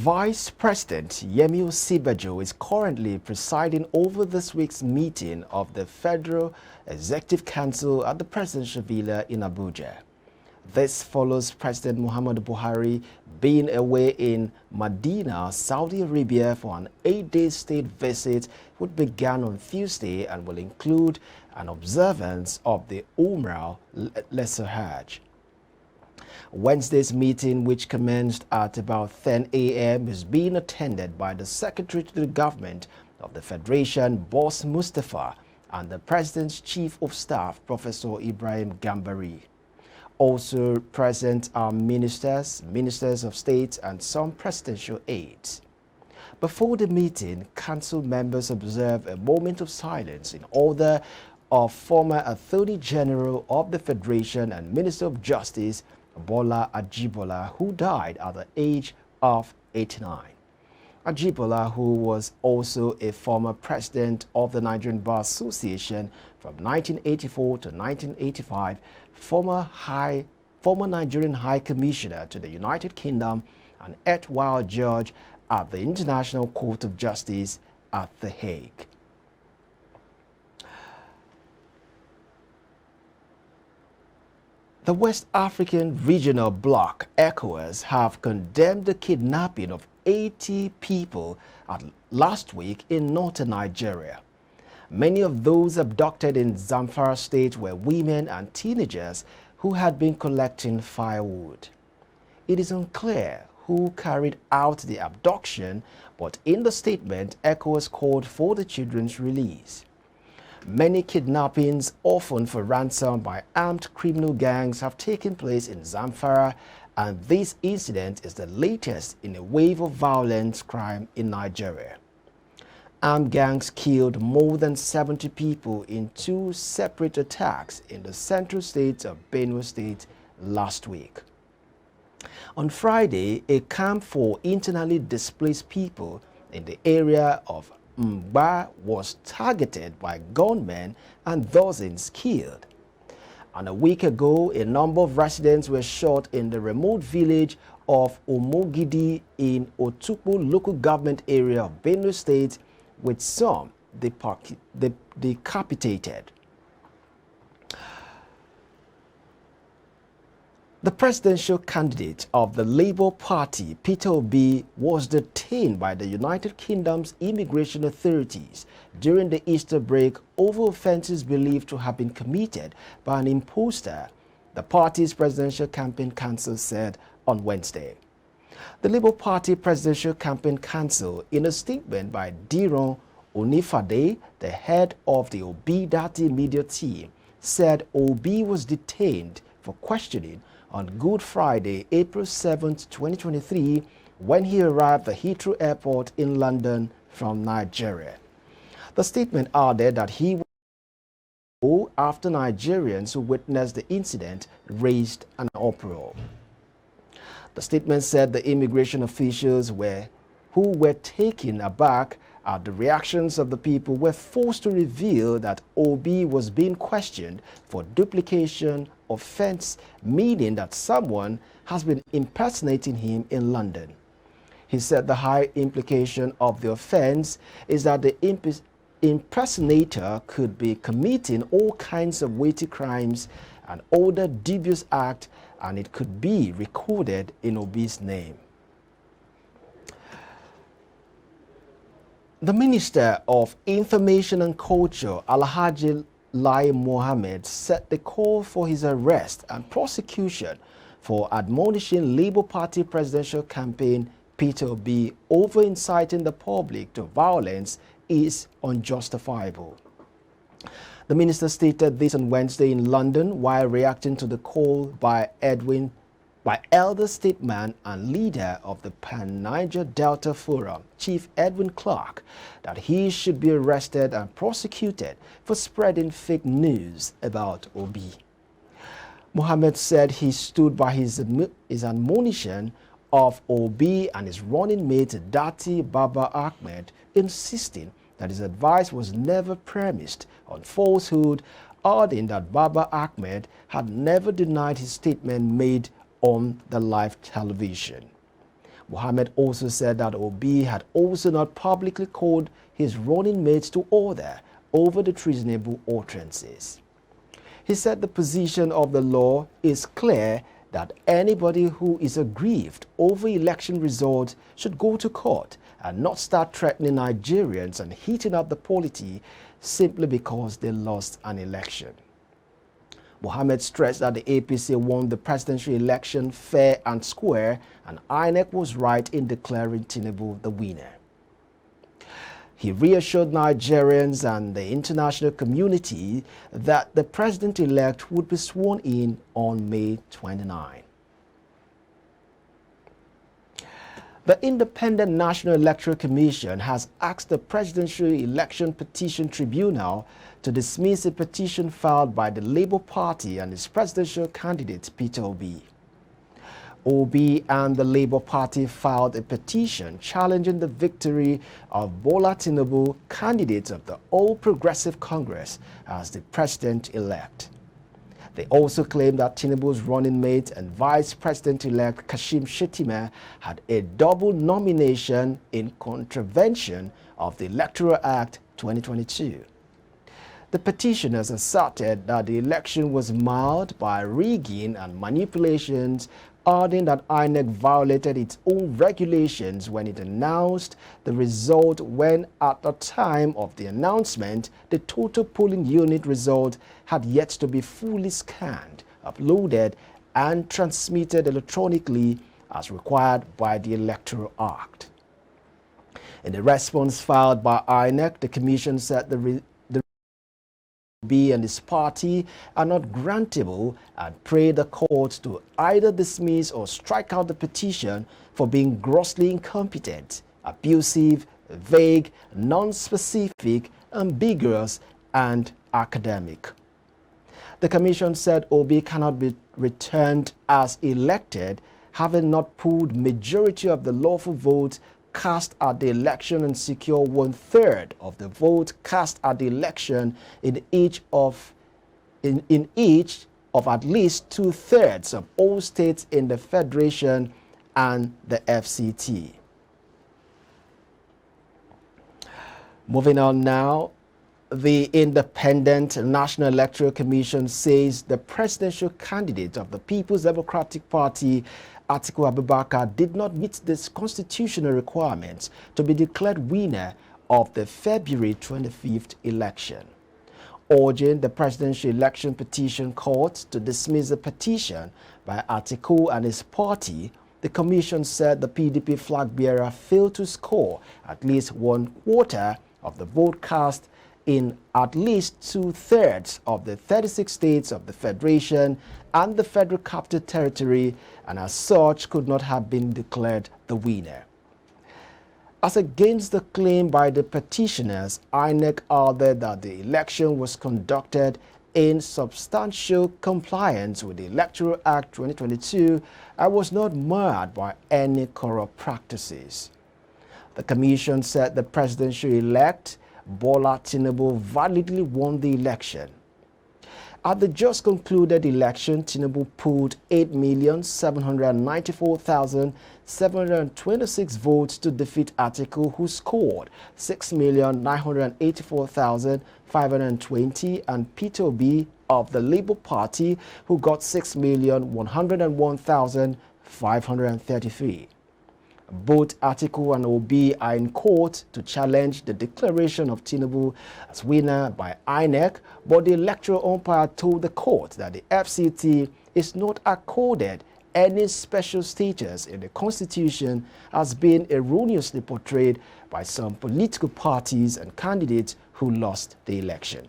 Vice President Yemi Osinbajo is currently presiding over this week's meeting of the Federal Executive Council at the Presidential Villa in Abuja. This follows President Muhammadu Buhari being away in Medina, Saudi Arabia for an 8-day state visit which began on Tuesday and will include an observance of the Umrah Lesser Hajj. Wednesday's meeting, which commenced at about 10 a.m., is being attended by the Secretary to the Government of the Federation, Boss Mustapha, and the President's Chief of Staff, Professor Ibrahim Gambari. Also present are ministers of state, and some presidential aides. Before the meeting, council members observed a moment of silence in honor of former Attorney General of the Federation and Minister of Justice, Bola Ajibola, who died at the age of 89. Ajibola, who was also a former president of the Nigerian Bar Association from 1984 to 1985, former Nigerian High Commissioner to the United Kingdom, and erstwhile judge at the International Court of Justice at The Hague. The West African Regional Bloc, ECOWAS, have condemned the kidnapping of 80 people last week in northern Nigeria. Many of those abducted in Zamfara State were women and teenagers who had been collecting firewood. It is unclear who carried out the abduction, but in the statement, ECOWAS called for the children's release. Many kidnappings, often for ransom by armed criminal gangs, have taken place in Zamfara, and this incident is the latest in a wave of violent crime in Nigeria. Armed gangs killed more than 70 people in 2 separate attacks in the central state of Benue State last week. On Friday, a camp for internally displaced people in the area of Mba was targeted by gunmen and dozens killed. And a week ago, a number of residents were shot in the remote village of Omogidi in Otukpo local government area of Benue State, with some decapitated. The presidential candidate of the Labour Party, Peter Obi, was detained by the United Kingdom's immigration authorities during the Easter break over offences believed to have been committed by an imposter, the party's Presidential Campaign Council said on Wednesday. The Labour Party Presidential Campaign Council, in a statement by Diron Onifade, the head of the Obi Dati media team, said Obi was detained for questioning on Good Friday, April 7, 2023, when he arrived at Heathrow Airport in London from Nigeria. The statement added that he was after Nigerians who witnessed the incident raised an uproar. The statement said the immigration officials who were taken aback at the reactions of the people were forced to reveal that Obi was being questioned for duplication offense, meaning that someone has been impersonating him in London. He said the high implication of the offense is that the impersonator could be committing all kinds of weighty crimes and other dubious acts, and it could be recorded in Obi's name. The Minister of Information and Culture, Alhaji Lai Mohammed, set the call for his arrest and prosecution for admonishing Labour Party presidential campaign Peter Obi over inciting the public to violence is unjustifiable. The minister stated this on Wednesday in London while reacting to the call by elder statesman and leader of the Pan-Niger Delta Forum, Chief Edwin Clark, that he should be arrested and prosecuted for spreading fake news about Obi. Mohammed said he stood by his admonition of Obi and his running mate Dati Baba Ahmed, insisting that his advice was never premised on falsehood, adding that Baba Ahmed had never denied his statement made on the live television. Mohammed also said that Obi had also not publicly called his running mates to order over the treasonable utterances. He said the position of the law is clear that anybody who is aggrieved over election results should go to court and not start threatening Nigerians and heating up the polity simply because they lost an election. Mohammed stressed that the APC won the presidential election fair and square, and INEC was right in declaring Tinubu the winner. He reassured Nigerians and the international community that the president-elect would be sworn in on May 29. The Independent National Electoral Commission has asked the Presidential Election Petition Tribunal to dismiss a petition filed by the Labour Party and its presidential candidate Peter Obi. Obi and the Labour Party filed a petition challenging the victory of Bola Tinubu, candidate of the All Progressive Congress, as the president-elect. They also claimed that Tinubu's running mate and Vice President-elect Kashim Shettima had a double nomination in contravention of the Electoral Act 2022. The petitioners asserted that the election was marred by rigging and manipulations, adding that INEC violated its own regulations when it announced the result when at the time of the announcement, the total polling unit result had yet to be fully scanned, uploaded, and transmitted electronically as required by the Electoral Act. In the response filed by INEC, the Commission said the Obi and his party are not grantable and prayed the court to either dismiss or strike out the petition for being grossly incompetent, abusive, vague, non-specific, ambiguous, and academic. The Commission said Obi cannot be returned as elected, having not pooled majority of the lawful votes cast at the election and secure 1/3 of the vote cast at the election in each of at least 2/3 of all states in the Federation and the FCT. Moving on now, the Independent National Electoral Commission says the presidential candidate of the People's Democratic Party, Atiku Abubakar, did not meet the constitutional requirements to be declared winner of the February 25th election. Urging the Presidential Election Petition Court to dismiss the petition by Atiku and his party, the Commission said the PDP flag bearer failed to score at least 1/4 of the vote cast in at least 2/3 of the 36 states of the Federation and the Federal Capital Territory, and as such could not have been declared the winner. As against the claim by the petitioners, INEC argued that the election was conducted in substantial compliance with the Electoral Act 2022 and was not marred by any corrupt practices. The Commission said the presidential-elect Bola Tinubu validly won the election. At the just concluded election, Tinubu pooled 8,794,726 votes to defeat Atiku, who scored 6,984,520, and Peter Obi of the Labour Party, who got 6,101,533. Both Atiku and Obi are in court to challenge the declaration of Tinubu as winner by INEC, but the electoral umpire told the court that the FCT is not accorded any special status in the Constitution as being erroneously portrayed by some political parties and candidates who lost the election.